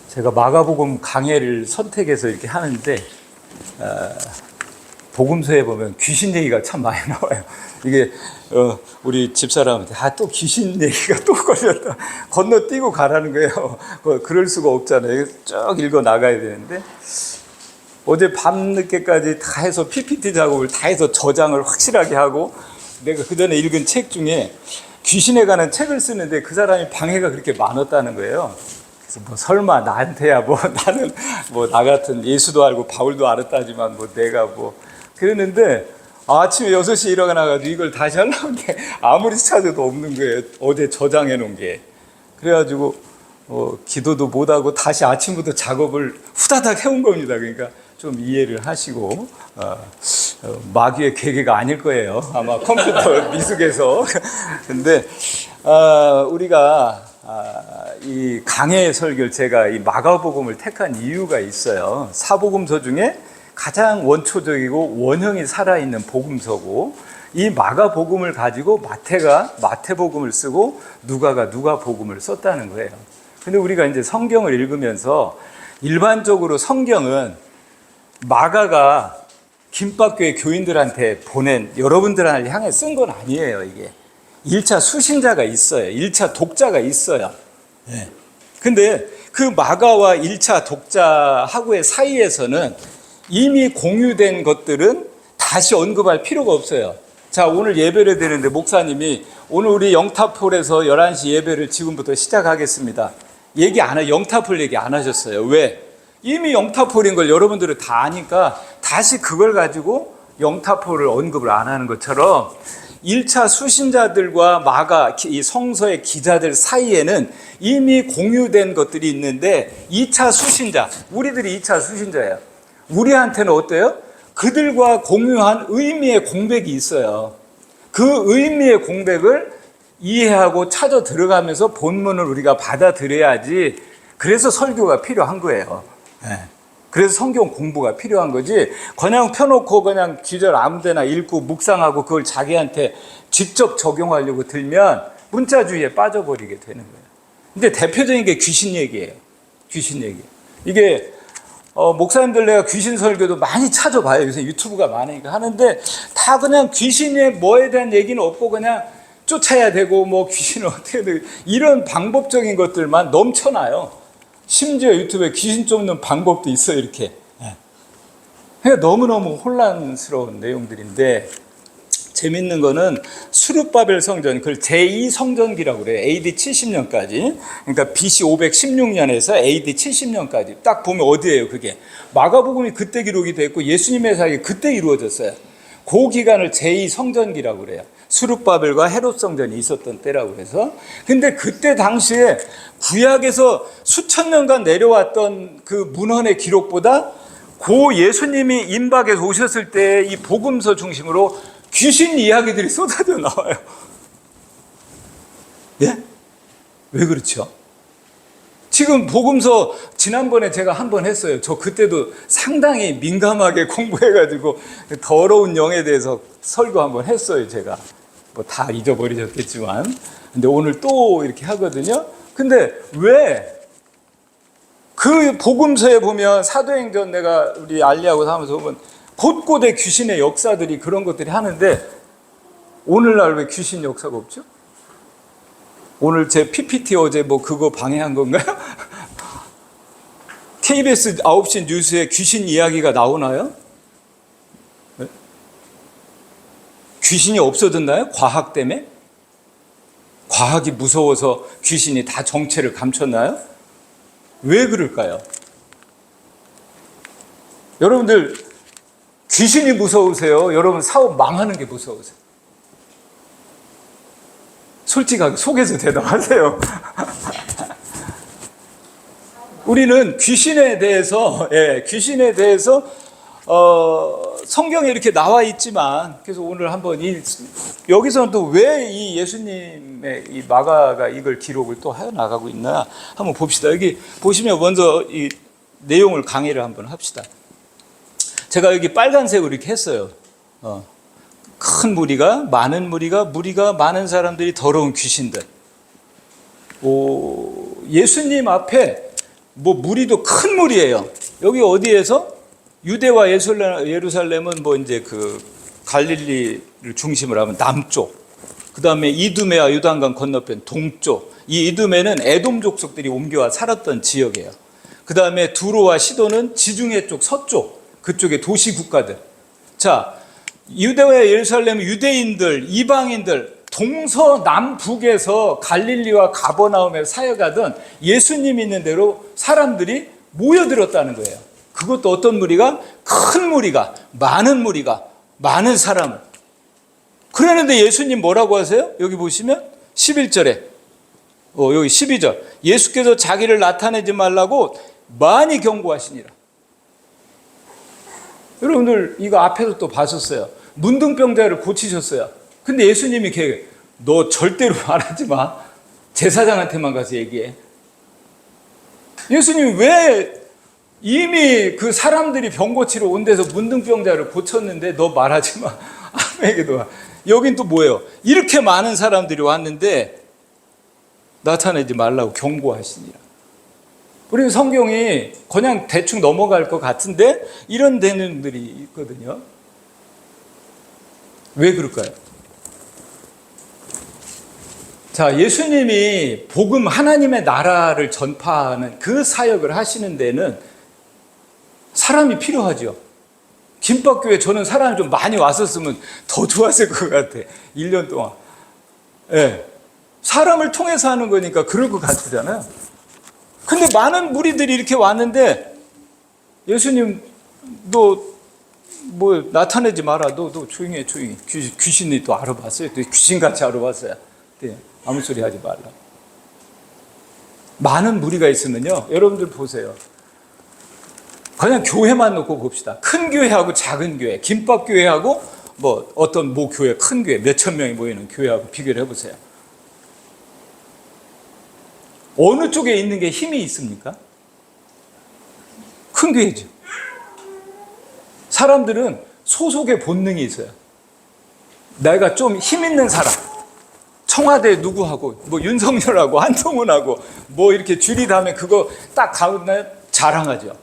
제가 마가복음 강해를 선택해서 이렇게 하는데 복음서에 보면 귀신 얘기가 참 많이 나와요. 이게 우리 집사람한테 또 귀신 얘기가 또 걸렸다. 건너뛰고 가라는 거예요. 그럴 수가 없잖아요. 쭉 읽어 나가야 되는데 어제 밤늦게까지 다 해서 PPT 작업을 다 해서 저장을 확실하게 하고 내가 그 전에 읽은 책 중에 귀신에 관한 책을 쓰는데 그 사람이 방해가 그렇게 많았다는 거예요. 그래서 뭐 설마 나한테야 뭐 나는 뭐 나 같은 예수도 알고 바울도 알았다지만 뭐 내가 뭐 그랬는데 아침에 6시에 일어나가지고 이걸 다시 하려고 하는데 아무리 찾아도 없는 거예요. 어제 저장해 놓은 게. 그래가지고 기도도 못하고 다시 아침부터 작업을 후다닥 해온 겁니다. 그러니까 좀 이해를 하시고 마귀의 계계가 아닐 거예요. 아마 컴퓨터 미숙해서. 근데 우리가 이 강해 설교를 제가 이 마가복음을 택한 이유가 있어요. 사복음서 중에 가장 원초적이고 원형이 살아있는 복음서고 이 마가복음을 가지고 마태가 마태복음을 쓰고 누가가 누가복음을 썼다는 거예요. 근데 우리가 이제 성경을 읽으면서 일반적으로 성경은 마가가 김밥교회 교인들한테 보낸 여러분들을 향해 쓴 건 아니에요. 이게 1차 수신자가 있어요. 1차 독자가 있어요. 네. 근데 그 마가와 1차 독자하고의 사이에서는 이미 공유된 것들은 다시 언급할 필요가 없어요. 자, 오늘 예배를 드리는데 목사님이 오늘 우리 영타폴에서 11시 예배를 지금부터 시작하겠습니다. 얘기 안 해, 영타폴 얘기 안 하셨어요. 왜? 이미 영타폴인 걸 여러분들은 다 아니까 다시 그걸 가지고 영타폴을 언급을 안 하는 것처럼 1차 수신자들과 마가 이 성서의 기자들 사이에는 이미 공유된 것들이 있는데 2차 수신자, 우리들이 2차 수신자예요. 우리한테는 어때요? 그들과 공유한 의미의 공백이 있어요. 그 의미의 공백을 이해하고 찾아 들어가면서 본문을 우리가 받아들여야지. 그래서 설교가 필요한 거예요. 네. 그래서 성경 공부가 필요한 거지. 그냥 펴놓고 그냥 기절 아무데나 읽고 묵상하고 그걸 자기한테 직접 적용하려고 들면 문자주의에 빠져버리게 되는 거예요. 근데 대표적인 게 귀신 얘기예요. 귀신 얘기. 이게 목사님들 내가 귀신 설교도 많이 찾아봐요. 요새 유튜브가 많으니까 하는데 다 그냥 귀신의 뭐에 대한 얘기는 없고 그냥 쫓아야 되고 뭐 귀신을 어떻게 되고 이런 방법적인 것들만 넘쳐나요. 심지어 유튜브에 귀신 쫓는 방법도 있어요. 이렇게. 그러니까 너무너무 혼란스러운 내용들인데 재밌는 거는 수룹바벨 성전, 그걸 제2성전기라고 그래요. AD 70년까지. 그러니까 BC 516년에서 AD 70년까지. 딱 보면 어디예요, 그게? 마가복음이 그때 기록이 됐고 예수님의 사역이 그때 이루어졌어요. 그 기간을 제2성전기라고 그래요. 수룹바벨과 헤롯 성전이 있었던 때라고 해서. 근데 그때 당시에 구약에서 수천 년간 내려왔던 그 문헌의 기록보다 고 예수님이 임박해서 오셨을 때 이 복음서 중심으로 귀신 이야기들이 쏟아져 나와요. 예? 왜 그렇죠? 지금 복음서 지난번에 제가 한 번 했어요. 저 그때도 상당히 민감하게 공부해가지고 더러운 영에 대해서 설교 한번 했어요. 제가 뭐 다 잊어버리셨겠지만. 근데 오늘 또 이렇게 하거든요. 근데 왜 그 복음서에 보면 사도행전 내가 우리 알리하고 하면서 보면 곳곳에 귀신의 역사들이 그런 것들이 하는데 오늘날 왜 귀신 역사가 없죠? 오늘 제 PPT 어제 뭐 그거 방해한 건가요? KBS 9시 뉴스에 귀신 이야기가 나오나요? 네? 귀신이 없어졌나요? 과학 때문에? 과학이 무서워서 귀신이 다 정체를 감췄나요? 왜 그럴까요? 여러분들 귀신이 무서우세요? 여러분 사업 망하는 게 무서우세요? 솔직하게 속에서 대답하세요. 우리는 귀신에 대해서 성경에 이렇게 나와 있지만, 그래서 오늘 한번 여기서는 또 왜 이 예수님의 이 마가가 이걸 기록을 또 해 나가고 있나 한번 봅시다. 여기 보시면 먼저 이 내용을 강의를 한번 합시다. 제가 여기 빨간색으로 이렇게 했어요. 큰 무리가 많은 사람들이 더러운 귀신들. 예수님 앞에 뭐 무리도 큰 무리예요. 여기 어디에서? 유대와 예루살렘은 뭐 이제 그 갈릴리를 중심으로 하면 남쪽, 그 다음에 이두메와 요단강 건너편 동쪽, 이 이두메는 에돔 족속들이 옮겨와 살았던 지역이에요. 그 다음에 두로와 시도는 지중해 쪽 서쪽, 그쪽의 도시 국가들. 자, 유대와 예루살렘 유대인들, 이방인들 동서남북에서 갈릴리와 가버나움에 사역하던 예수님 있는 대로 사람들이 모여들었다는 거예요. 그것도 어떤 무리가? 큰 무리가, 많은 무리가, 많은 사람을. 그러는데 예수님 뭐라고 하세요? 여기 보시면 11절에 여기 12절, 예수께서 자기를 나타내지 말라고 많이 경고하시니라. 여러분들 이거 앞에서 또 봤었어요. 문둥병자를 고치셨어요. 근데 예수님이 너 절대로 말하지 마. 제사장한테만 가서 얘기해. 예수님이 왜 이미 그 사람들이 병 고치러 온 데서 문둥병자를 고쳤는데 너 말하지 마. 아무에게도 와. 여긴 또 뭐예요? 이렇게 많은 사람들이 왔는데 나타내지 말라고 경고하시니라. 우리 성경이 그냥 대충 넘어갈 것 같은데 이런 대능들이 있거든요. 왜 그럴까요? 자, 예수님이 복음 하나님의 나라를 전파하는 그 사역을 하시는 데는 사람이 필요하죠. 김밥교회 저는 사람이 좀 많이 왔었으면 더 좋았을 것 같아. 1년 동안. 네. 사람을 통해서 하는 거니까 그럴 것 같잖아요. 근데 많은 무리들이 이렇게 왔는데 예수님 너 뭐 나타내지 마라. 너 조용히 해, 조용히. 귀신이 또 알아봤어요. 또 귀신같이 알아봤어요. 네. 아무 소리 하지 말라. 많은 무리가 있으면요. 여러분들 보세요. 그냥 교회만 놓고 봅시다. 큰 교회하고 작은 교회, 김밥 교회하고 뭐 어떤 모 교회, 큰 교회, 몇천 명이 모이는 교회하고 비교를 해보세요. 어느 쪽에 있는 게 힘이 있습니까? 큰 교회죠. 사람들은 소속의 본능이 있어요. 내가 좀 힘 있는 사람, 청와대 누구하고, 뭐 윤석열하고 한동훈하고 뭐 이렇게 줄이 다면 그거 딱 가면 자랑하죠.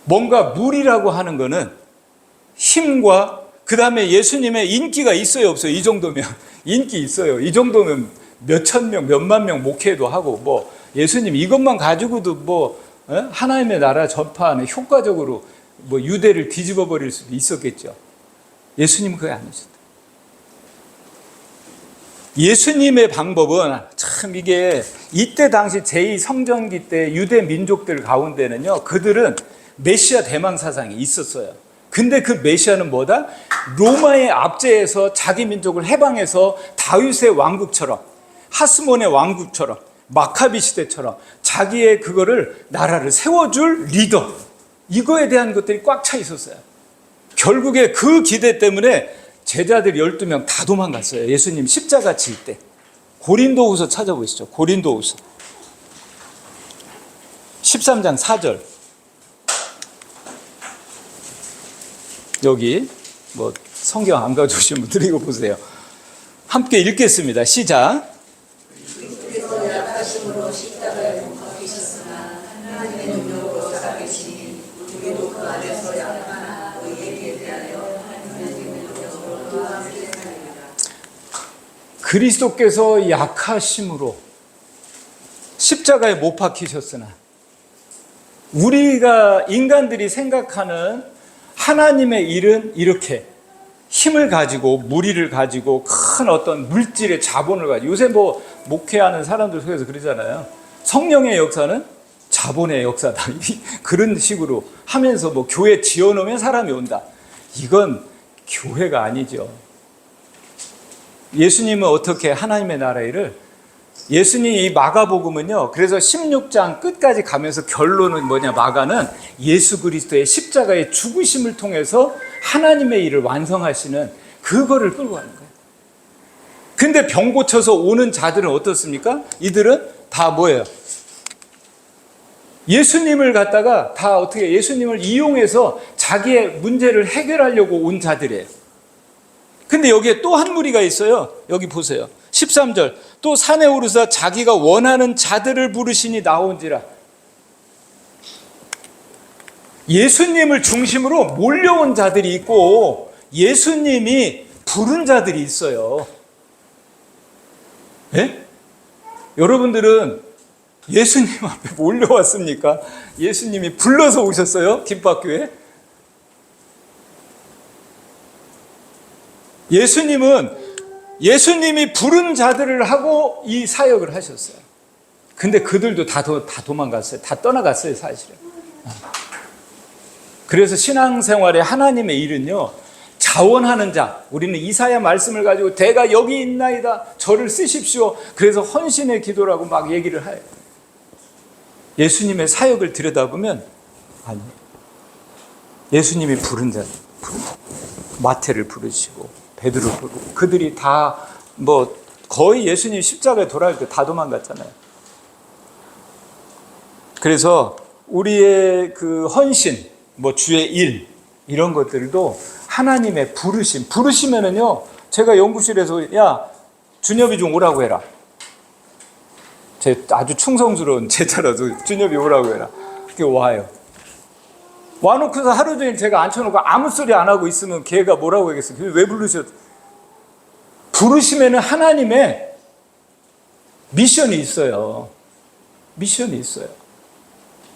뭔가 무리라고 하는 거는 힘과 그 다음에 예수님의 인기가 있어요, 없어요? 이 정도면 인기 있어요. 이 정도면 몇천 명, 몇만 명 목회도 하고 뭐 예수님 이것만 가지고도 뭐 하나님의 나라 전파하는 효과적으로 뭐 유대를 뒤집어 버릴 수도 있었겠죠. 예수님은 그게 아니셨다. 예수님의 방법은 참 이게 이때 당시 제2성전기 때 유대 민족들 가운데는요, 그들은 메시아 대망 사상이 있었어요. 근데 그 메시아는 뭐다? 로마의 압제에서 자기 민족을 해방해서 다윗의 왕국처럼, 하스몬의 왕국처럼, 마카비 시대처럼 자기의 그거를 나라를 세워줄 리더, 이거에 대한 것들이 꽉 차 있었어요. 결국에 그 기대 때문에 제자들 12명 다 도망갔어요. 예수님 십자가 질 때. 고린도후서 찾아보시죠. 고린도후서 13장 4절. 여기 뭐 성경 안 가져오신 분들 이거 보세요. 함께 읽겠습니다. 시작. 그리스도께서 약하심으로 십자가에 못 박히셨으나 하나님의 능력으로 살아계시니 우리도 그 안에서 약한 의에게 대하여 하나님의 능력으로 또 함께 살리라. 그리스도께서 약하심으로 십자가에 못 박히셨으나 우리가 인간들이 생각하는 하나님의 일은 이렇게 힘을 가지고 무리를 가지고 큰 어떤 물질의 자본을 가지고, 요새 뭐 목회하는 사람들 속에서 그러잖아요. 성령의 역사는 자본의 역사다. 그런 식으로 하면서 뭐 교회 지어놓으면 사람이 온다. 이건 교회가 아니죠. 예수님은 어떻게 하나님의 나라 일을, 예수님이 이 마가복음은요, 그래서 16장 끝까지 가면서 결론은 뭐냐, 마가는 예수 그리스도의 십자가의 죽으심을 통해서 하나님의 일을 완성하시는 그거를 끌고 가는 거예요. 근데 병 고쳐서 오는 자들은 어떻습니까? 이들은 다 뭐예요? 예수님을 갖다가 다 어떻게 예수님을 이용해서 자기의 문제를 해결하려고 온 자들이에요. 근데 여기에 또 한 무리가 있어요. 여기 보세요. 13절. 또 산에 오르사 자기가 원하는 자들을 부르시니 나온지라. 예수님을 중심으로 몰려온 자들이 있고 예수님이 부른 자들이 있어요. 예? 여러분들은 예수님 앞에 몰려왔습니까? 예수님이 불러서 오셨어요? 김밥교회? 예수님이 부른 자들을 하고 이 사역을 하셨어요. 근데 그들도 다 도망갔어요. 다 떠나갔어요, 사실은. 그래서 신앙생활의 하나님의 일은요, 자원하는 자, 우리는 이사야 말씀을 가지고 대가 여기 있나이다, 저를 쓰십시오. 그래서 헌신의 기도라고 막 얘기를 해요. 예수님의 사역을 들여다보면 아니, 예수님이 부른 자, 마태를 부르시고 베드로 부르고 그들이 다 뭐 거의 예수님 십자가에 돌아갈 때 다 도망갔잖아요. 그래서 우리의 그 헌신, 뭐 주의 일 이런 것들도 하나님의 부르시면은요, 제가 연구실에서 야 준엽이 좀 오라고 해라. 제 아주 충성스러운 제자라서 준엽이 오라고 해라. 그게 와요. 와놓고서 하루 종일 제가 앉혀놓고 아무 소리 안 하고 있으면 걔가 뭐라고 하겠어요? 왜 부르셨? 부르시면은 하나님의 미션이 있어요. 미션이 있어요.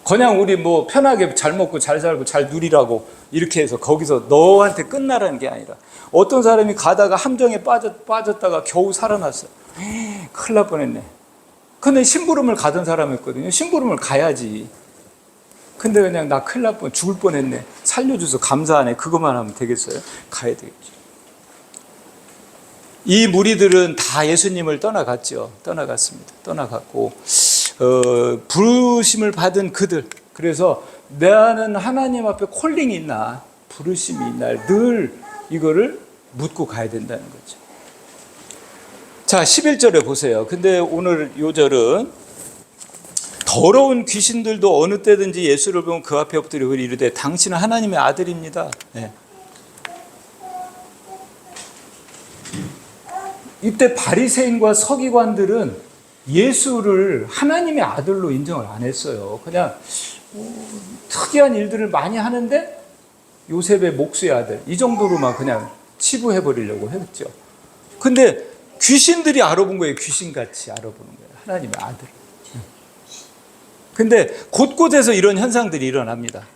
그냥 우리 뭐 편하게 잘 먹고 잘 살고 잘 누리라고 이렇게 해서 거기서 너한테 끝나라는 게 아니라, 어떤 사람이 가다가 함정에 빠졌다가 겨우 살아났어요. 큰일 날 뻔했네. 근데 심부름을 가던 사람이었거든요. 심부름을 가야지. 근데 그냥 나 큰일 날 뻔, 죽을 뻔했네. 살려줘서 감사하네. 그것만 하면 되겠어요? 가야 되겠죠. 이 무리들은 다 예수님을 떠나갔죠. 떠나갔습니다. 떠나갔고 부르심을 받은 그들, 그래서 나는 하나님 앞에 콜링이 있나, 부르심이 있나, 늘 이거를 묻고 가야 된다는 거죠. 자, 11절에 보세요. 근데 오늘 요 절은 더러운 귀신들도 어느 때든지 예수를 보면 그 앞에 엎드리고 이르되 당신은 하나님의 아들입니다. 네. 이때 바리새인과 서기관들은 예수를 하나님의 아들로 인정을 안 했어요. 그냥 특이한 일들을 많이 하는데 요셉의 목수의 아들, 이 정도로만 그냥 치부해버리려고 했죠. 근데 귀신들이 알아본 거예요. 귀신같이 알아보는 거예요. 하나님의 아들. 근데 곳곳에서 이런 현상들이 일어납니다.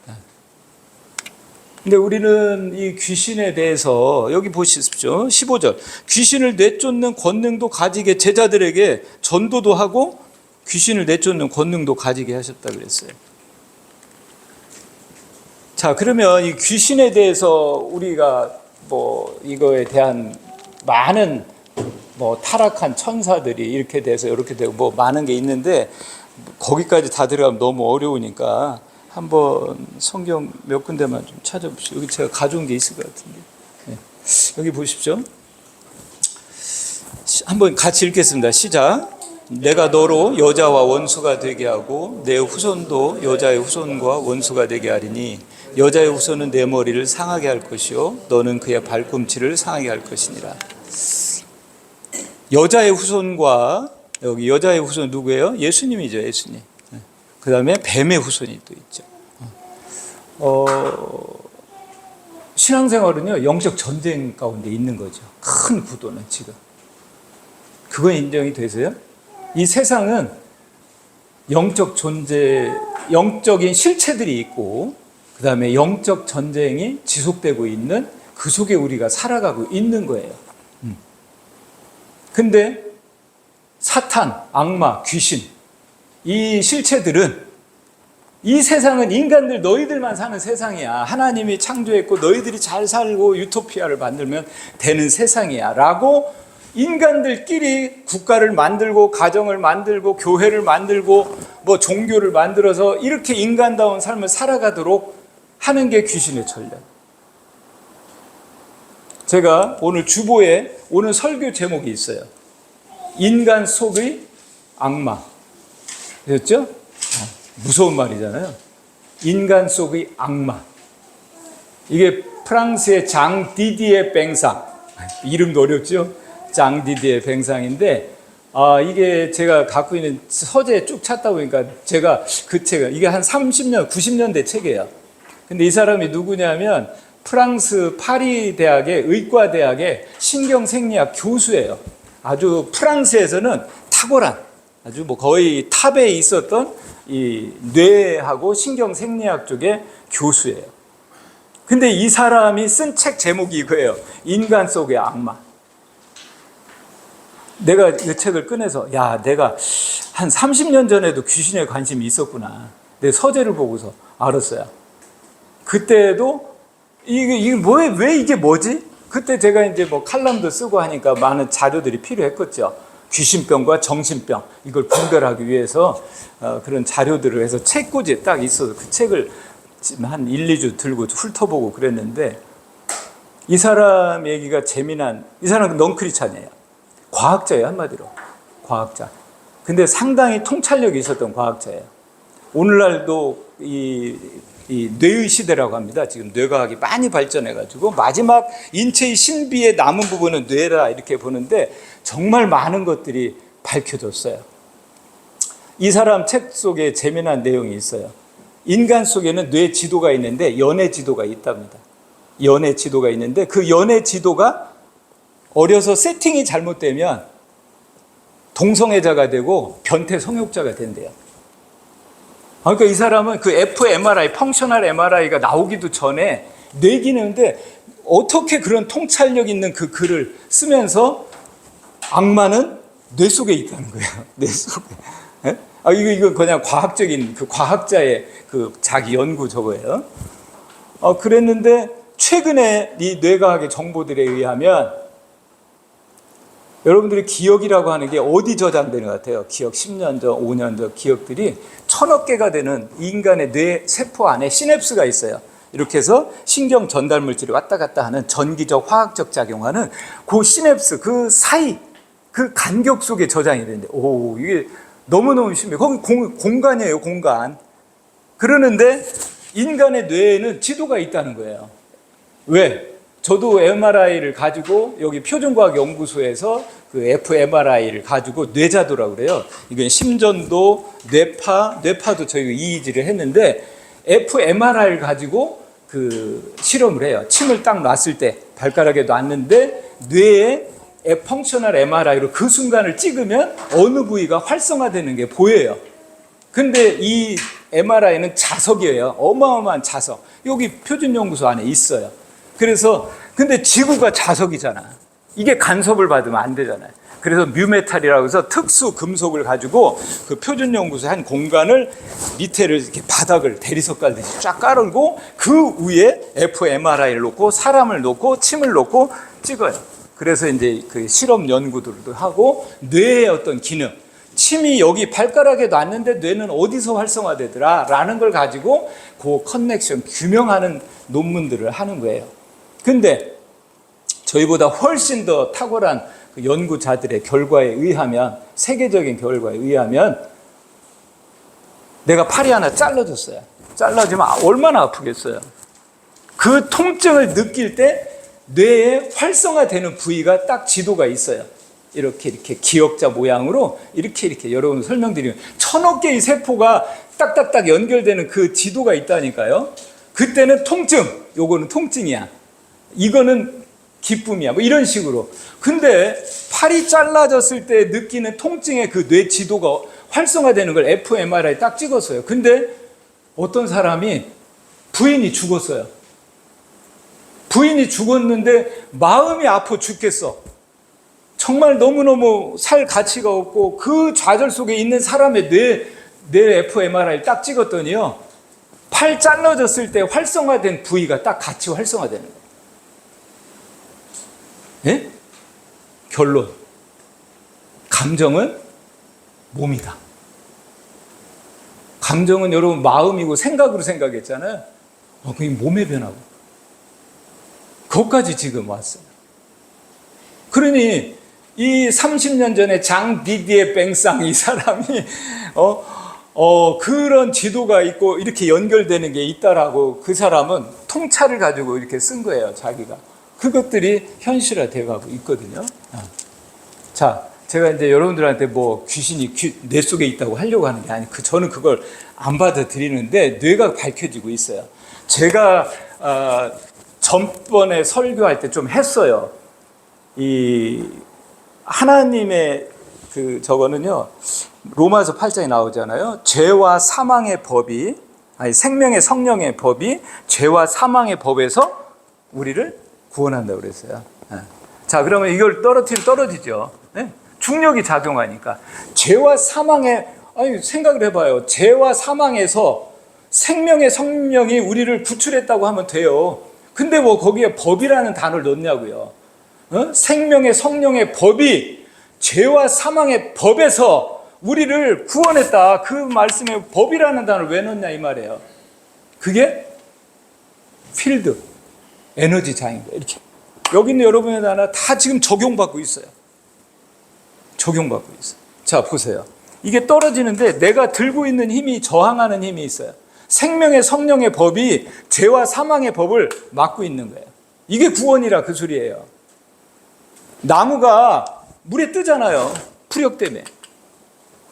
근데 우리는 이 귀신에 대해서 여기 보십시오. 15절. 귀신을 내쫓는 권능도 가지게 제자들에게 전도도 하고 귀신을 내쫓는 권능도 가지게 하셨다 그랬어요. 자, 그러면 이 귀신에 대해서 우리가 뭐 이거에 대한 많은 뭐 타락한 천사들이 이렇게 돼서 이렇게 되고 뭐 많은 게 있는데 거기까지 다 들어가면 너무 어려우니까 한번 성경 몇 군데만 좀 찾아보십시오. 여기 제가 가져온 게 있을 것 같은데. 네. 여기 보십시오. 한번 같이 읽겠습니다. 시작. 내가 너로 여자와 원수가 되게 하고 내 후손도 여자의 후손과 원수가 되게 하리니 여자의 후손은 내 머리를 상하게 할 것이요 너는 그의 발꿈치를 상하게 할 것이니라. 여자의 후손과, 여기 여자의 후손 누구예요? 예수님이죠. 예수님. 그 다음에 뱀의 후손이 또 있죠. 신앙생활은요, 영적 전쟁 가운데 있는 거죠. 큰 구도는 지금. 그건 인정이 되세요? 이 세상은 영적 존재, 영적인 실체들이 있고, 그 다음에 영적 전쟁이 지속되고 있는 그 속에 우리가 살아가고 있는 거예요. 근데 사탄, 악마, 귀신, 이 실체들은 이 세상은 인간들 너희들만 사는 세상이야. 하나님이 창조했고 너희들이 잘 살고 유토피아를 만들면 되는 세상이야 라고 인간들끼리 국가를 만들고 가정을 만들고 교회를 만들고 뭐 종교를 만들어서 이렇게 인간다운 삶을 살아가도록 하는 게 귀신의 전략. 제가 오늘 주보에 오늘 설교 제목이 있어요. 인간 속의 악마. 그렇죠? 무서운 말이잖아요. 인간 속의 악마. 이게 프랑스의 장 디디에 뱅상. 이름도 어렵죠? 장 디디에 뱅상인데 이게 제가 갖고 있는 서재 쭉 찾다 보니까 제가 그 책을, 이게 한 30년, 90년대 책이에요. 근데 이 사람이 누구냐면 프랑스 파리 대학의 의과대학의 신경생리학 교수예요. 아주 프랑스에서는 탁월한, 아주 뭐 거의 탑에 있었던 이 뇌하고 신경생리학 쪽의 교수예요. 근데 이 사람이 쓴 책 제목이 이거예요. 인간 속의 악마. 내가 이 책을 꺼내서 내가 한 30년 전에도 귀신에 관심이 있었구나. 내 서재를 보고서 알았어요. 그때도 이게 왜 이게 뭐지? 그때 제가 이제 뭐 칼럼도 쓰고 하니까 많은 자료들이 필요했겠죠. 귀신병과 정신병 이걸 분별하기 위해서 그런 자료들을 해서 책꽂이에 딱 있어서 그 책을 한 1, 2주 들고 훑어보고 그랬는데 이 사람 얘기가 재미난, 이 사람은 넌크리찬이에요. 과학자예요, 한마디로. 과학자. 근데 상당히 통찰력이 있었던 과학자예요. 오늘날도 이 뇌의 시대라고 합니다. 지금 뇌과학이 많이 발전해가지고 마지막 인체의 신비의 남은 부분은 뇌라 이렇게 보는데 정말 많은 것들이 밝혀졌어요. 이 사람 책 속에 재미난 내용이 있어요. 인간 속에는 뇌 지도가 있는데 연애 지도가 있답니다. 연애 지도가 있는데 그 연애 지도가 어려서 세팅이 잘못되면 동성애자가 되고 변태 성욕자가 된대요. 그러니까 이 사람은 그 fMRI, 펑셔널 MRI가 나오기도 전에 뇌 기능인데 어떻게 그런 통찰력 있는 그 글을 쓰면서 악마는 뇌 속에 있다는 거예요. 뇌 속에. 이거 그냥 과학적인 그 과학자의 그 자기 연구 저거예요. 그랬는데 최근에 이 뇌과학의 정보들에 의하면 여러분들이 기억이라고 하는 게 어디 저장되는 것 같아요? 기억 10년 전, 5년 전 기억들이 1000억 개가 되는 인간의 뇌 세포 안에 시냅스가 있어요. 이렇게 해서 신경 전달 물질이 왔다 갔다 하는 전기적, 화학적 작용하는 그 시냅스, 그 사이, 그 간격 속에 저장이 되는데, 이게 너무너무 심해요. 거기 공간이에요, 공간. 그러는데 인간의 뇌에는 지도가 있다는 거예요. 왜? 저도 MRI를 가지고 여기 표준과학연구소에서 그 fMRI를 가지고 뇌자도라고 그래요. 이건 심전도, 뇌파도 저희가 EEG를 했는데 fMRI를 가지고 그 실험을 해요. 침을 딱 놨을 때 발가락에 놨는데 뇌에 펑셔널 MRI로 그 순간을 찍으면 어느 부위가 활성화되는 게 보여요. 근데 이 MRI는 자석이에요. 어마어마한 자석. 여기 표준연구소 안에 있어요. 그래서 근데 지구가 자석이잖아. 이게 간섭을 받으면 안 되잖아요. 그래서 뮤메탈이라고 해서 특수 금속을 가지고 그 표준연구소의 한 공간을 밑에를 이렇게 바닥을 대리석 깔듯이 쫙 깔고 그 위에 fMRI를 놓고 사람을 놓고 침을 놓고 찍어요. 그래서 이제 그 실험 연구들도 하고 뇌의 어떤 기능, 침이 여기 발가락에 놨는데 뇌는 어디서 활성화되더라 라는 걸 가지고 그 커넥션 규명하는 논문들을 하는 거예요. 근데 저희보다 훨씬 더 탁월한 그 연구자들의 결과에 의하면, 세계적인 결과에 의하면 내가 팔이 하나 잘라졌어요. 잘라지면 얼마나 아프겠어요. 그 통증을 느낄 때 뇌에 활성화되는 부위가 딱 지도가 있어요. 이렇게 기역자 모양으로 이렇게 여러분 설명드리면 1000억 개의 세포가 딱딱딱 연결되는 그 지도가 있다니까요. 그때는 통증, 요거는 통증이야. 이거는 기쁨이야. 뭐 이런 식으로. 근데 팔이 잘라졌을 때 느끼는 통증의 그 뇌 지도가 활성화되는 걸 fMRI 딱 찍었어요. 근데 어떤 사람이 부인이 죽었어요. 부인이 죽었는데 마음이 아파 죽겠어. 정말 너무너무 살 가치가 없고 그 좌절 속에 있는 사람의 뇌 fMRI를 딱 찍었더니요. 팔 잘라졌을 때 활성화된 부위가 딱 같이 활성화되는 거예요. 예? 결론. 감정은 몸이다. 감정은 여러분 마음이고 생각으로 생각했잖아요. 그게 몸의 변화고. 그것까지 지금 왔어요. 그러니 이 30년 전에 장 디디에 뱅상 이 사람이 그런 지도가 있고 이렇게 연결되는 게 있다라고 그 사람은 통찰을 가지고 이렇게 쓴 거예요, 자기가. 그것들이 현실화되어 가고 있거든요. 자, 제가 이제 여러분들한테 뭐 귀신이 뇌 속에 있다고 하려고 하는 게 아니고 저는 그걸 안 받아들이는데 뇌가 밝혀지고 있어요. 제가 전번에 설교할 때 좀 했어요. 이 하나님의 저거는요, 로마서 8장에 나오잖아요. 죄와 사망의 법이, 생명의 성령의 법이 죄와 사망의 법에서 우리를 구원한다고 그랬어요. 자, 그러면 이걸 떨어지죠. 네? 중력이 작용하니까. 죄와 사망의, 생각을 해봐요. 죄와 사망에서 생명의 성령이 우리를 구출했다고 하면 돼요. 근데 뭐 거기에 법이라는 단어를 넣냐고요. 생명의 성령의 법이 죄와 사망의 법에서 우리를 구원했다. 그 말씀에 법이라는 단어를 왜 넣냐 이 말이에요. 그게 필드, 에너지 장인 거예요. 이렇게. 여기 있는 여러분의 단어 다 지금 적용받고 있어요. 적용받고 있어요. 자, 보세요. 이게 떨어지는데 내가 들고 있는 힘이 저항하는 힘이 있어요. 생명의 성령의 법이 죄와 사망의 법을 막고 있는 거예요. 이게 구원이라 그 소리예요. 나무가 물에 뜨잖아요. 풀역 때문에.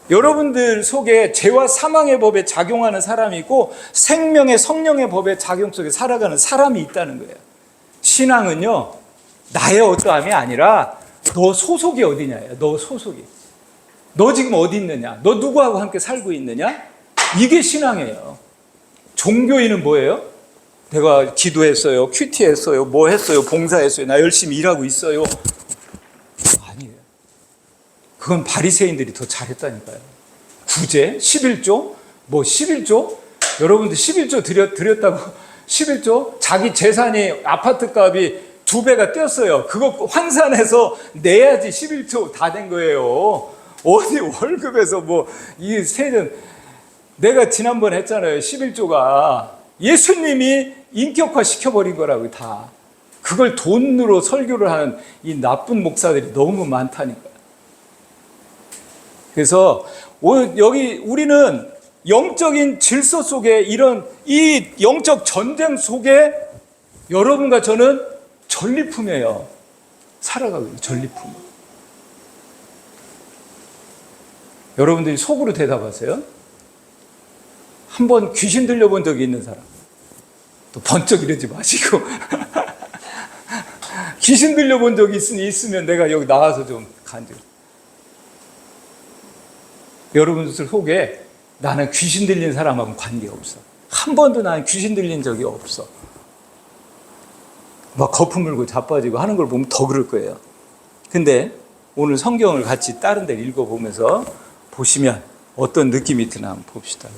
여러분들 속에 죄와 사망의 법에 작용하는 사람이 있고 생명의 성령의 법의 작용 속에 살아가는 사람이 있다는 거예요. 신앙은요, 나의 어떠함이 아니라 너 소속이 어디냐예요. 너 소속이. 너 지금 어디 있느냐? 너 누구하고 함께 살고 있느냐? 이게 신앙이에요. 종교인은 뭐예요? 내가 기도했어요. 큐티했어요. 뭐 했어요. 봉사했어요. 나 열심히 일하고 있어요. 아니에요. 그건 바리새인들이 더 잘했다니까요. 구제, 11조, 뭐 11조? 여러분들 11조 드렸다고 11조? 자기 재산이 아파트 값이 2배가 뛰었어요. 그거 환산해서 내야지 11조 다 된 거예요. 어디 월급에서 뭐 이 세는 내가 지난번에 했잖아요. 11조가 예수님이 인격화 시켜버린 거라고 다. 그걸 돈으로 설교를 하는 이 나쁜 목사들이 너무 많다니까요. 그래서 여기 우리는 영적인 질서 속에 이런 이 영적 전쟁 속에 여러분과 저는 전리품이에요. 살아가고 있는 전리품. 여러분들이 속으로 대답하세요. 한번 귀신 들려본 적이 있는 사람. 또 번쩍 이러지 마시고. 귀신 들려본 적이 있으면 내가 여기 나와서 좀 간증. 여러분들 속에 나는 귀신 들린 사람하고는 관계없어. 한 번도 나는 귀신 들린 적이 없어. 막 거품 물고 자빠지고 하는 걸 보면 더 그럴 거예요. 근데 오늘 성경을 같이 다른 데 읽어보면서 보시면 어떤 느낌이 드나 한번 봅시다.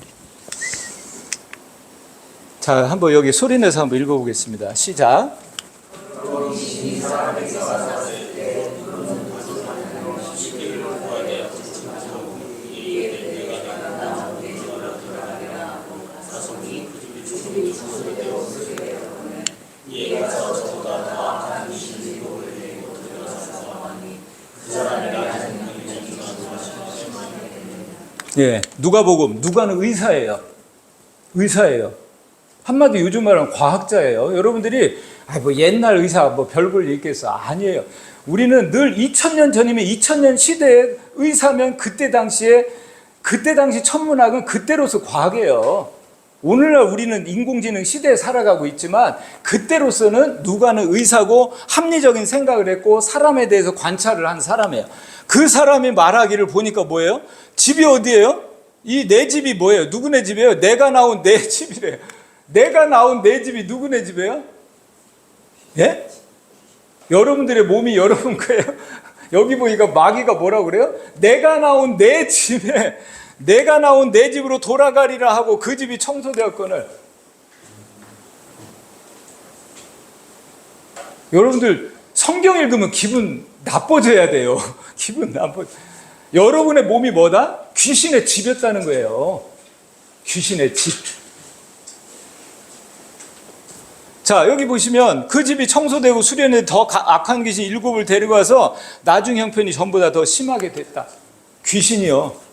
자, 한번 여기 소리내서 한번 읽어보겠습니다. 시작. 예, 누가복음, 누가는 의사예요. 의사예요. 한마디 요즘 말하면 과학자예요. 여러분들이 뭐 옛날 의사 뭐 별걸 있겠어. 아니에요. 우리는 늘 2000년 전이면 2000년 시대의 의사면 그때 당시 천문학은 그때로서 과학이에요. 오늘날 우리는 인공지능 시대에 살아가고 있지만 그때로서는 누가는 의사고 합리적인 생각을 했고 사람에 대해서 관찰을 한 사람이에요. 그 사람이 말하기를 보니까 뭐예요? 집이 어디예요? 이 내 집이 뭐예요? 누구네 집이에요? 내가 나온 내 집이래요. 내가 나온 내 집이 누구네 집이에요? 예? 여러분들의 몸이 여러분 거예요? 여기 보니까 마귀가 뭐라고 그래요? 내가 나온 내 집에 내가 나온 내 집으로 돌아가리라 하고 그 집이 청소되었거늘. 여러분들 성경 읽으면 기분 나빠져야 돼요. 기분 나빠. 여러분의 몸이 뭐다? 귀신의 집이었다는 거예요. 귀신의 집. 자, 여기 보시면 그 집이 청소되고 수련에 더 악한 귀신 7을 데리고 와서 나중 형편이 전보다 더 심하게 됐다. 귀신이요.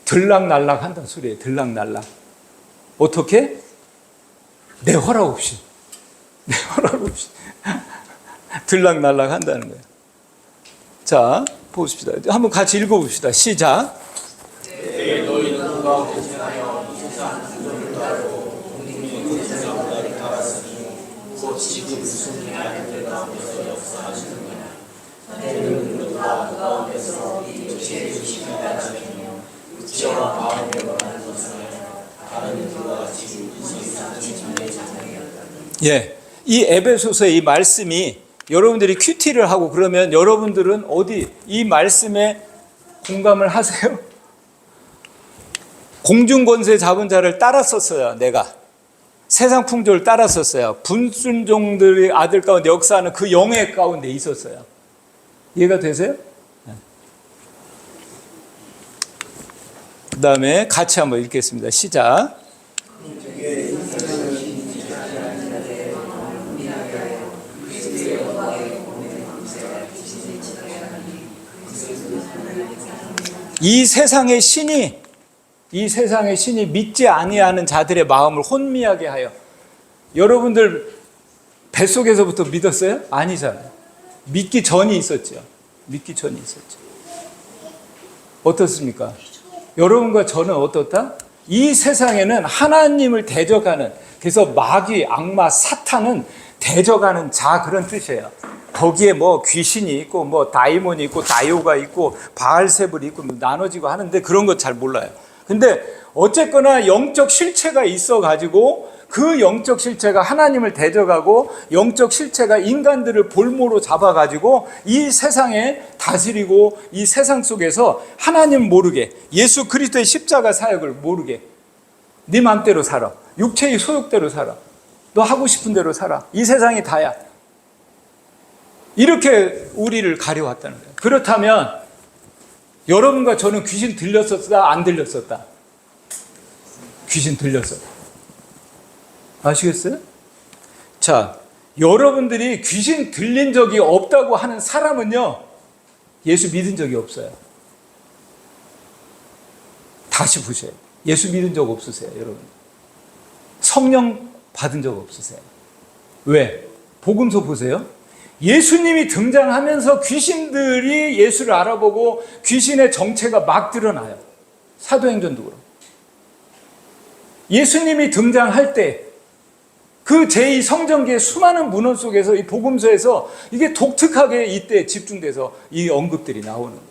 들락날락 한다는 소리예요. 들락날락. 어떻게? 내 허락 없이. 내 허락 없이. 들락날락 한다는 거예요. 자, 봅시다. 한번 같이 읽어봅시다. 시작. 예, 이 에베소서의 이 말씀이 여러분들이 큐티를 하고 그러면 여러분들은 어디 이 말씀에 공감을 하세요? 공중권세 잡은 자를 따랐었어요. 내가 세상 풍조를 따랐었어요. 분순종들의 아들 가운데 역사하는 그 영의 가운데 있었어요. 이해가 되세요? 그 다음에 같이 한번 읽겠습니다. 시작. 이 세상의 신이 믿지 아니하는 자들의 마음을 혼미하게 하여. 여러분들 뱃속에서부터 믿었어요? 아니잖아요. 믿기 전이 있었죠. 어떻습니까? 여러분과 저는 어떻다? 이 세상에는 하나님을 대적하는, 그래서 마귀, 악마, 사탄은 대적하는 자, 그런 뜻이에요. 거기에 뭐 귀신이 있고 뭐 다이몬이 있고 다이오가 있고 바알세불이 있고 나눠지고 하는데 그런 거 잘 몰라요. 근데 어쨌거나 영적 실체가 있어 가지고 그 영적 실체가 하나님을 대적하고 영적 실체가 인간들을 볼모로 잡아 가지고 이 세상에 다스리고 이 세상 속에서 하나님 모르게, 예수 그리스도의 십자가 사역을 모르게, 네 맘대로 살아, 육체의 소욕대로 살아, 너 하고 싶은 대로 살아, 이 세상이 다야, 이렇게 우리를 가려왔다는 거예요. 그렇다면 여러분과 저는 귀신 들렸었다, 안 들렸었다? 귀신 들렸었다. 아시겠어요? 자, 여러분들이 귀신 들린 적이 없다고 하는 사람은요, 예수 믿은 적이 없어요. 다시 보세요. 예수 믿은 적 없으세요, 여러분? 성령 받은 적 없으세요? 왜? 복음서 보세요. 예수님이 등장하면서 귀신들이 예수를 알아보고 귀신의 정체가 막 드러나요. 사도행전도 그렇고. 예수님이 등장할 때 그 제2성전기의 수많은 문헌 속에서 이 복음서에서 이게 독특하게 이때 집중돼서 이 언급들이 나오는 거예요.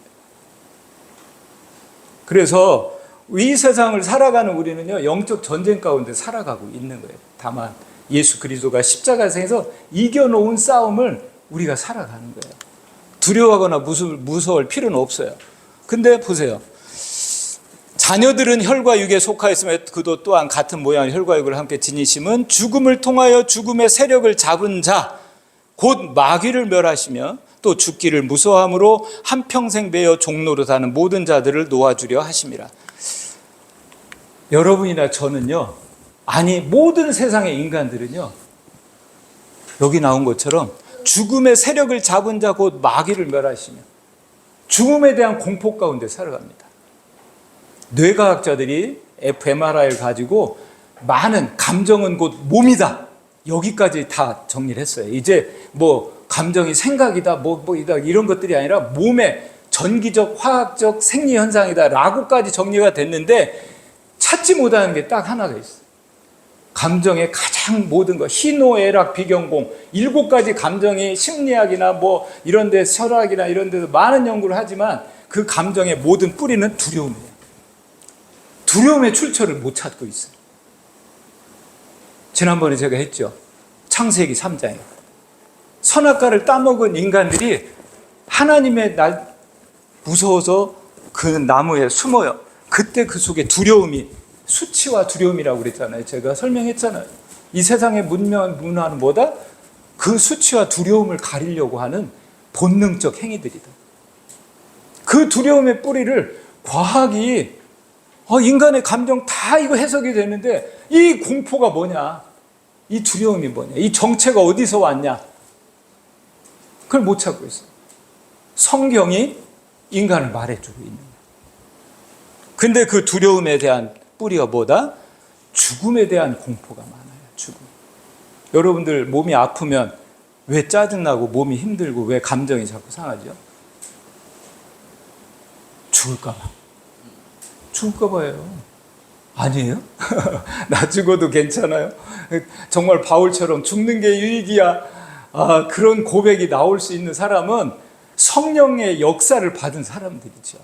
그래서 이 세상을 살아가는 우리는요, 영적 전쟁 가운데 살아가고 있는 거예요. 다만 예수 그리스도가 십자가에서 이겨놓은 싸움을 우리가 살아가는 거예요. 두려워하거나 무서울 필요는 없어요. 근데 보세요. 자녀들은 혈과 육에 속하였으며 그도 또한 같은 모양의 혈과 육을 함께 지니심은 죽음을 통하여 죽음의 세력을 잡은 자, 곧 마귀를 멸하시며 또 죽기를 무서워함으로 한평생 매여 종로로 사는 모든 자들을 놓아주려 하심이라. 여러분이나 저는요, 아니 모든 세상의 인간들은요, 여기 나온 것처럼 죽음의 세력을 잡은 자 곧 마귀를 멸하시며 죽음에 대한 공포 가운데 살아갑니다. 뇌과학자들이 fMRI를 가지고 많은 감정은 곧 몸이다, 여기까지 다 정리를 했어요. 이제 뭐 감정이 생각이다, 뭐이다, 이런 것들이 아니라 몸의 전기적, 화학적 생리현상이다 라고까지 정리가 됐는데 찾지 못하는 게 딱 하나가 있어요. 감정의 가장 모든 것, 희노애락 비경공, 7가지 감정이 심리학이나 뭐 이런 데 철학이나 이런 데서 많은 연구를 하지만 그 감정의 모든 뿌리는 두려움이에요. 두려움의 출처를 못 찾고 있어요. 지난번에 제가 했죠. 창세기 3장에 선악과를 따먹은 인간들이 하나님의 날 무서워서 그 나무에 숨어요. 그때 그 속에 두려움이, 수치와 두려움이라고 그랬잖아요. 제가 설명했잖아요. 이 세상의 문화는 뭐다? 그 수치와 두려움을 가리려고 하는 본능적 행위들이다. 그 두려움의 뿌리를 과학이 인간의 감정 다 이거 해석이 되는데 이 공포가 뭐냐? 이 두려움이 뭐냐? 이 정체가 어디서 왔냐? 그걸 못 찾고 있어요. 성경이 인간을 말해주고 있는 거예요. 근데 그 두려움에 대한 뿌리가 뭐다? 죽음에 대한 공포가 많아요. 죽음. 여러분들 몸이 아프면 왜 짜증나고 몸이 힘들고 왜 감정이 자꾸 상하죠? 죽을까 봐. 죽을까 봐요. 아니에요? 나 죽어도 괜찮아요? 정말 바울처럼 죽는 게 유익이야. 그런 고백이 나올 수 있는 사람은 성령의 역사를 받은 사람들이죠.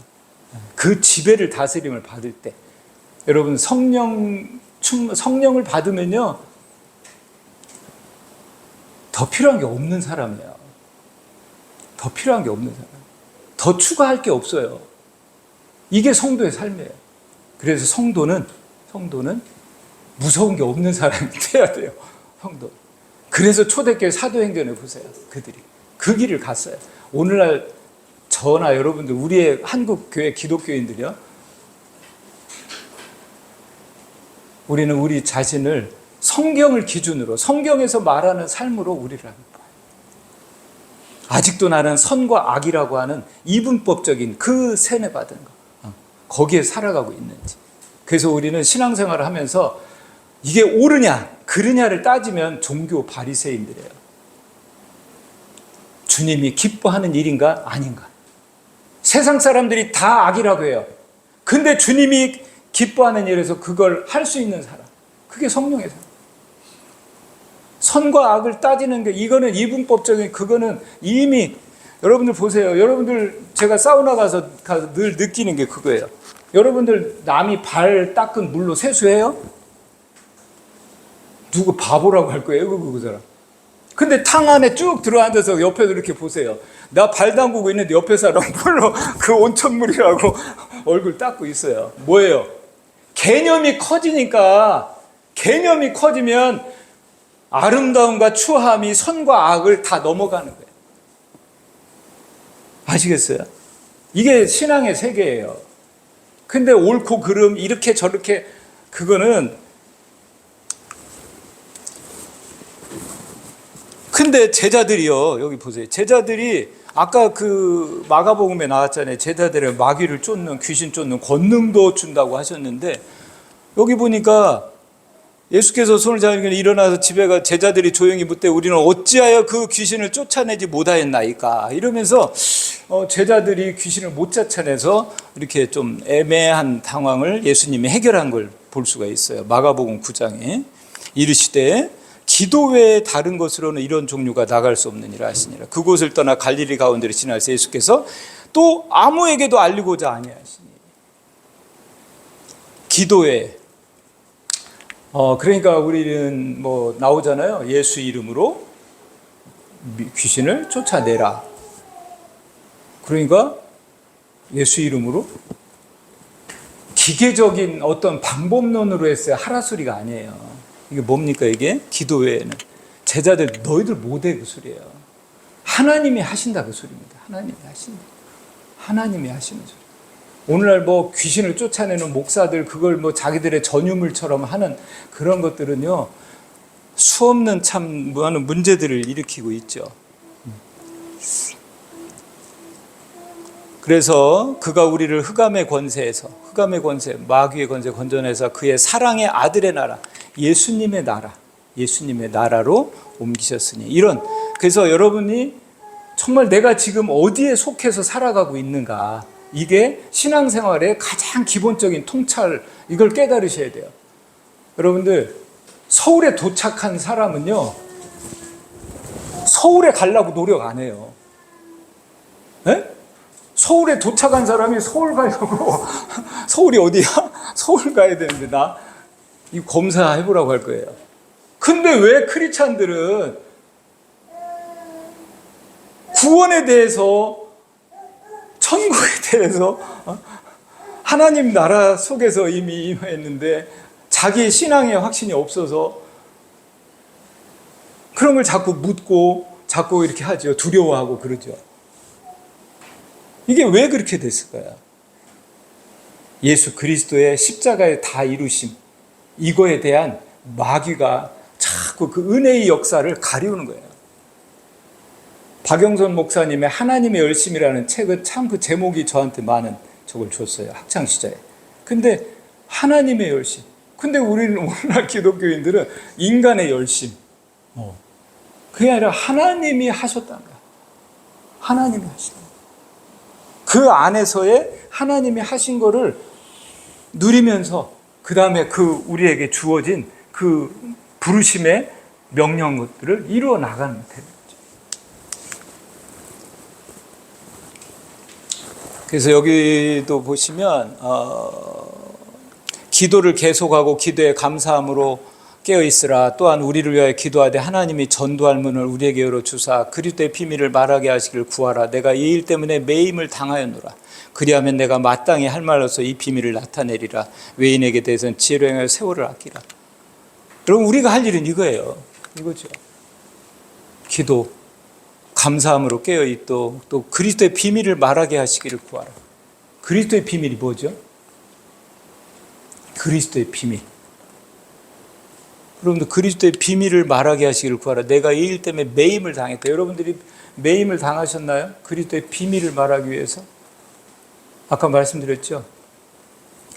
그 지배를 다스림을 받을 때. 여러분 성령을 받으면요. 더 필요한 게 없는 사람이에요. 더 필요한 게 없는 사람. 더 추가할 게 없어요. 이게 성도의 삶이에요. 그래서 성도는 무서운 게 없는 사람이 돼야 돼요. 성도. 그래서 초대교회 사도행전에 보세요. 그들이 그 길을 갔어요. 오늘날 저나 여러분들 우리의 한국 교회 기독교인들이요. 우리는 우리 자신을 성경을 기준으로 성경에서 말하는 삶으로 우리를 봐요. 아직도 나는 선과 악이라고 하는 이분법적인 그 세뇌받은 거 거기에 살아가고 있는지. 그래서 우리는 신앙생활을 하면서 이게 옳으냐 그르냐를 따지면 종교 바리새인들이에요. 주님이 기뻐하는 일인가 아닌가. 세상 사람들이 다 악이라고 해요. 근데 주님이 기뻐하는 일에서 그걸 할 수 있는 사람, 그게 성령의 사람. 선과 악을 따지는 게 이거는 이분법적인, 그거는 이미 여러분들 보세요. 여러분들 제가 사우나 가서 늘 느끼는 게 그거예요. 여러분들 남이 발 닦은 물로 세수해요? 누구 바보라고 할 거예요, 그 사람. 근데 탕 안에 쭉 들어앉아서 옆에서 이렇게 보세요. 나 발 담그고 있는데 옆에 사람 물로 그 온천물이라고 얼굴 닦고 있어요. 뭐예요? 개념이 커지니까, 개념이 커지면 아름다움과 추함이 선과 악을 다 넘어가는 거예요. 아시겠어요? 이게 신앙의 세계예요. 근데 옳고 그름 이렇게 저렇게 그거는, 근데 제자들이요, 여기 보세요. 제자들이 아까 그 마가복음에 나왔잖아요. 제자들의 마귀를 쫓는, 귀신 쫓는 권능도 준다고 하셨는데, 여기 보니까 예수께서 손을 잡으니까 일어나서 집에 가 제자들이 조용히 묻되 우리는 어찌하여 그 귀신을 쫓아내지 못하였나이까, 이러면서 제자들이 귀신을 못 쫓아내서 이렇게 좀 애매한 상황을 예수님이 해결한 걸 볼 수가 있어요. 마가복음 9장에 이르시되 기도 외에 다른 것으로는 이런 종류가 나갈 수 없느니라 하시니라. 그곳을 떠나 갈릴리 가운데로 지나서 예수께서 또 아무에게도 알리고자 아니하시니. 기도 외에. 그러니까 우리는 뭐 나오잖아요. 예수 이름으로 귀신을 쫓아내라. 그러니까 예수 이름으로 기계적인 어떤 방법론으로 했어요. 하라 소리가 아니에요. 이게 뭡니까 이게? 기도 외에는. 제자들 너희들 못해 그 소리예요. 하나님이 하신다 그 소리입니다. 하나님이 하신다. 하나님이 하시는 소리. 오늘날 뭐 귀신을 쫓아내는 목사들 그걸 뭐 자기들의 전유물처럼 하는 그런 것들은요, 수없는 참 많은 문제들을 일으키고 있죠. 그래서 그가 우리를 흑암의 권세에서, 흑암의 권세, 마귀의 권세 건져내서 그의 사랑의 아들의 나라, 예수님의 나라, 예수님의 나라로 옮기셨으니. 이런, 그래서 여러분이 정말 내가 지금 어디에 속해서 살아가고 있는가, 이게 신앙생활의 가장 기본적인 통찰, 이걸 깨달으셔야 돼요. 여러분들 서울에 도착한 사람은요, 서울에 가려고 노력 안 해요. 네? 서울에 도착한 사람이 서울 가려고 서울이 어디야? 서울 가야 되는데 나 이 검사해보라고 할 거예요. 근데 왜 크리스찬들은 구원에 대해서, 천국에 대해서, 하나님 나라 속에서 이미 임했는데 자기 신앙의 확신이 없어서 그런 걸 자꾸 묻고 자꾸 이렇게 하죠. 두려워하고 그러죠. 이게 왜 그렇게 됐을까요? 예수 그리스도의 십자가의 다 이루심, 이거에 대한 마귀가 자꾸 그 은혜의 역사를 가리우는 거예요. 박영선 목사님의 하나님의 열심이라는 책은 참 그 제목이 저한테 많은 적을 줬어요. 학창시절에. 근데 하나님의 열심. 근데 우리는 오늘날 기독교인들은 인간의 열심. 그게 아니라 하나님이 하셨다는 거야. 하나님이 하신다. 그 안에서의 하나님이 하신 거를 누리면서 그 다음에 그 우리에게 주어진 그 부르심의 명령들을 이루어 나가는 되는 거죠. 그래서 여기도 보시면 기도를 계속하고 기도에 감사함으로 깨어있으라. 또한 우리를 위하여 기도하되 하나님이 전도할 문을 우리에게 열어주사 그리스도의 비밀을 말하게 하시기를 구하라. 내가 이 일 때문에 매임을 당하였노라. 그리하면 내가 마땅히 할 말로서 이 비밀을 나타내리라. 외인에게 대해서는 지혜로 행하여 세월을 아끼라. 여러분, 우리가 할 일은 이거예요. 이거죠. 기도, 감사함으로 깨어있고 또 그리스도의 비밀을 말하게 하시기를 구하라. 그리스도의 비밀이 뭐죠? 그리스도의 비밀. 여러분들, 그리스도의 비밀을 말하게 하시기를 구하라. 내가 이 일 때문에 매임을 당했다. 여러분들이 매임을 당하셨나요? 그리스도의 비밀을 말하기 위해서? 아까 말씀드렸죠.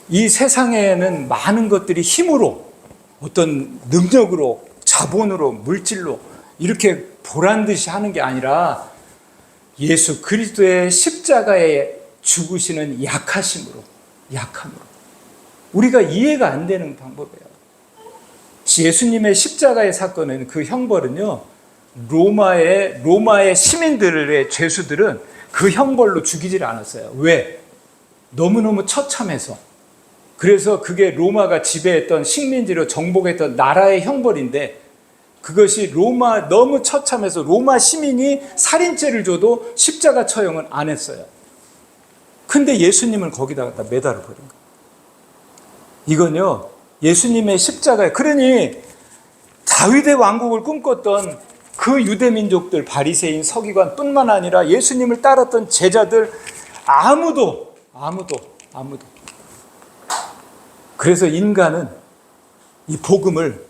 이 세상에는 많은 것들이 힘으로, 어떤 능력으로, 자본으로, 물질로 이렇게 보란듯이 하는 게 아니라 예수 그리스도의 십자가에 죽으시는 약함으로 우리가 이해가 안 되는 방법이에요. 예수님의 십자가의 사건은, 그 형벌은요, 로마의 시민들의 죄수들은 그 형벌로 죽이질 않았어요. 왜? 너무너무 처참해서. 그래서 그게 로마가 지배했던, 식민지로 정복했던 나라의 형벌인데, 그것이 너무 처참해서 로마 시민이 살인죄를 줘도 십자가 처형은 안 했어요. 근데 예수님을 거기다가 매달아 버린 거예요. 이건요, 예수님의 십자가에, 그러니 다윗의 왕국을 꿈꿨던 그 유대 민족들, 바리새인, 서기관뿐만 아니라 예수님을 따랐던 제자들 아무도. 그래서 인간은 이 복음을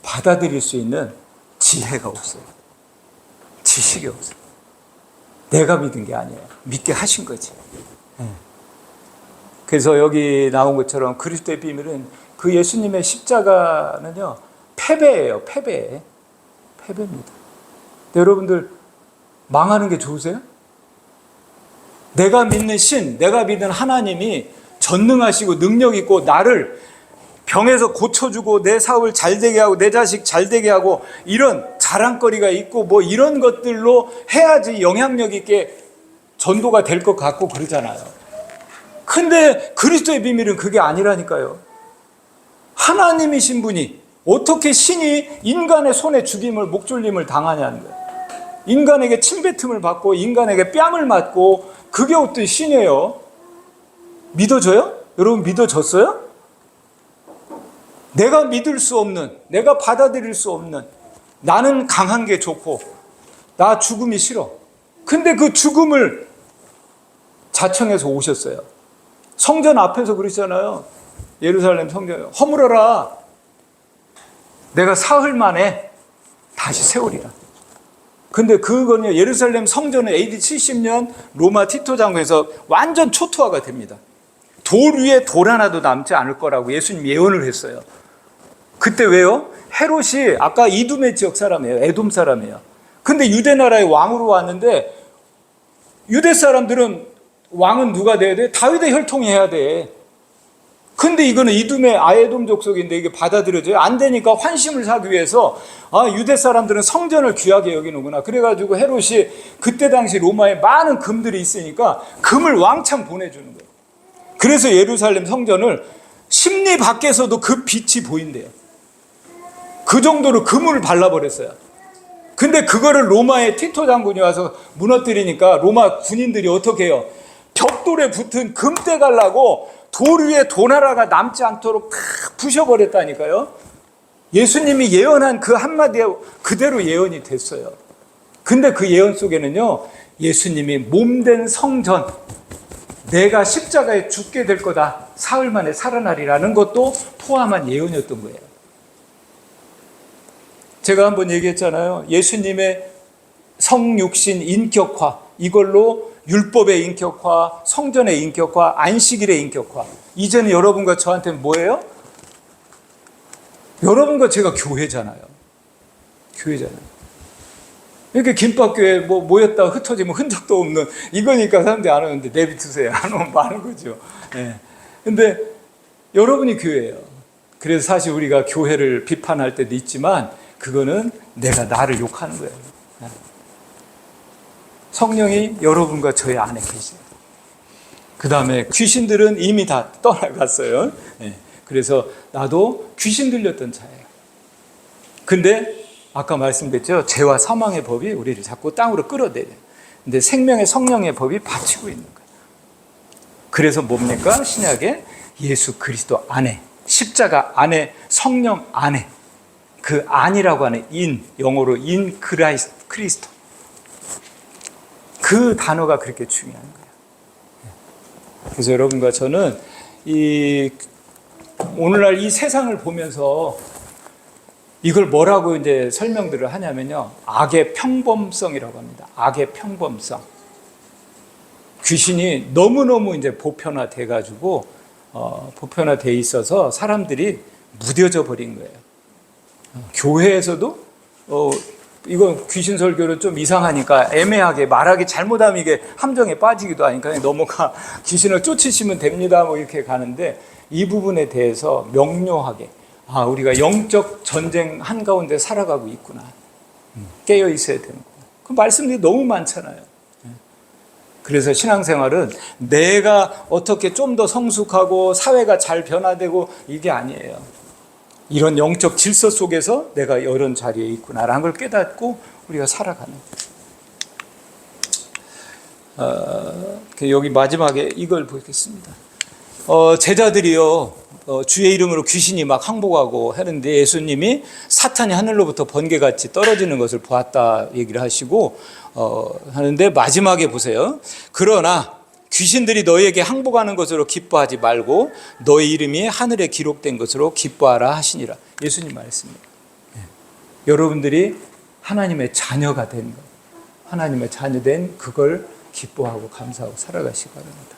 받아들일 수 있는 지혜가 없어요. 지식이 없어요. 내가 믿은 게 아니에요. 믿게 하신 거지. 그래서 여기 나온 것처럼 그리스도의 비밀은, 그 예수님의 십자가는요, 패배예요. 패배입니다. 여러분들, 망하는 게 좋으세요? 내가 믿는 내가 믿는 하나님이 전능하시고 능력 있고 나를 병에서 고쳐주고 내 사업을 잘되게 하고 내 자식 잘되게 하고 이런 자랑거리가 있고 뭐 이런 것들로 해야지 영향력 있게 전도가 될 것 같고 그러잖아요. 근데 그리스도의 비밀은 그게 아니라니까요. 하나님이신 분이 어떻게 신이 인간의 손에 죽임을, 목졸림을 당하냐는 거예요. 인간에게 침뱉음을 받고 인간에게 뺨을 맞고, 그게 어떤 신이에요? 믿어져요? 여러분, 믿어졌어요? 내가 믿을 수 없는, 내가 받아들일 수 없는, 나는 강한 게 좋고 나 죽음이 싫어. 근데 그 죽음을 자청해서 오셨어요. 성전 앞에서 그러시잖아요. 예루살렘 성전에 허물어라. 내가 사흘 만에 다시 세우리라. 근데 그거는요, 예루살렘 성전은 AD 70년 로마 티토 장군에서 완전 초토화가 됩니다. 돌 위에 돌 하나도 남지 않을 거라고 예수님 예언을 했어요. 그때 왜요? 헤롯이 아까 이두메 지역 사람이에요. 에돔 사람이에요. 근데 유대 나라의 왕으로 왔는데, 유대 사람들은 왕은 누가 돼야 돼? 다윗의 혈통이 해야 돼. 근데 이거는 이두메 아에돔 족속인데 이게 받아들여져요? 안 되니까 환심을 사기 위해서, 유대 사람들은 성전을 귀하게 여기는구나. 그래가지고 헤롯이 그때 당시 로마에 많은 금들이 있으니까 금을 왕창 보내주는 거예요. 그래서 예루살렘 성전을 심리 밖에서도 그 빛이 보인대요. 그 정도로 금을 발라버렸어요. 근데 그거를 로마의 티토 장군이 와서 무너뜨리니까 로마 군인들이 어떻게 해요? 벽돌에 붙은 금대 갈라고 돌 위에 돌 하나가 남지 않도록 다 부셔버렸다니까요. 예수님이 예언한 그 한마디에 그대로 예언이 됐어요. 근데 그 예언 속에는요, 예수님이 몸된 성전, 내가 십자가에 죽게 될 거다, 사흘 만에 살아나리라는 것도 포함한 예언이었던 거예요. 제가 한번 얘기했잖아요. 예수님의 성육신 인격화, 이걸로 율법의 인격화, 성전의 인격화, 안식일의 인격화. 이제는 여러분과 저한테는 뭐예요? 여러분과 제가 교회잖아요. 교회잖아요. 이렇게 김밥교회 뭐 모였다가 흩어지면 흔적도 없는 이거니까 사람들이 안 오는데 내비두세요. 안 오면 많은 거죠. 예. 근데 여러분이 교회예요. 그래서 사실 우리가 교회를 비판할 때도 있지만 그거는 내가 나를 욕하는 거예요. 예. 성령이 여러분과 저희 안에 계세요. 그 다음에 귀신들은 이미 다 떠나갔어요. 예. 그래서 나도 귀신 들렸던 자예요. 근데 아까 말씀드렸죠. 죄와 사망의 법이 우리를 자꾸 땅으로 끌어내려요. 근데 생명의 성령의 법이 받치고 있는 거예요. 그래서 뭡니까? 신약에 예수 그리스도 안에, 십자가 안에, 성령 안에, 그 안이라고 하는 인, 영어로 인 크리스토. 그 단어가 그렇게 중요한 거예요. 그래서 여러분과 저는 오늘날 이 세상을 보면서 이걸 뭐라고 이제 설명들을 하냐면요. 악의 평범성이라고 합니다. 악의 평범성. 귀신이 너무너무 이제 보편화돼 가지고 보편화돼 있어서 사람들이 무뎌져 버린 거예요. 교회에서도 이건 귀신 설교는 좀 이상하니까 애매하게 말하기 잘못하면 이게 함정에 빠지기도 하니까 넘어가 귀신을 쫓으시면 됩니다. 뭐 이렇게 가는데 이 부분에 대해서 명료하게 우리가 영적 전쟁 한가운데 살아가고 있구나. 깨어 있어야 되는구나. 그 말씀들이 너무 많잖아요. 그래서 신앙생활은 내가 어떻게 좀 더 성숙하고 사회가 잘 변화되고 이게 아니에요. 이런 영적 질서 속에서 내가 이런 자리에 있구나라는 걸 깨닫고 우리가 살아가는 거예요. 여기 마지막에 이걸 보겠습니다. 제자들이요. 주의 이름으로 귀신이 막 항복하고 하는데 예수님이 사탄이 하늘로부터 번개같이 떨어지는 것을 보았다 얘기를 하시고 하는데 마지막에 보세요. 그러나 귀신들이 너희에게 항복하는 것으로 기뻐하지 말고 너희 이름이 하늘에 기록된 것으로 기뻐하라 하시니라. 예수님 말씀입니다. 여러분들이 하나님의 자녀가 된 것, 하나님의 자녀된 그걸 기뻐하고 감사하고 살아가시기 바랍니다.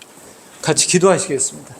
같이 기도하시겠습니다.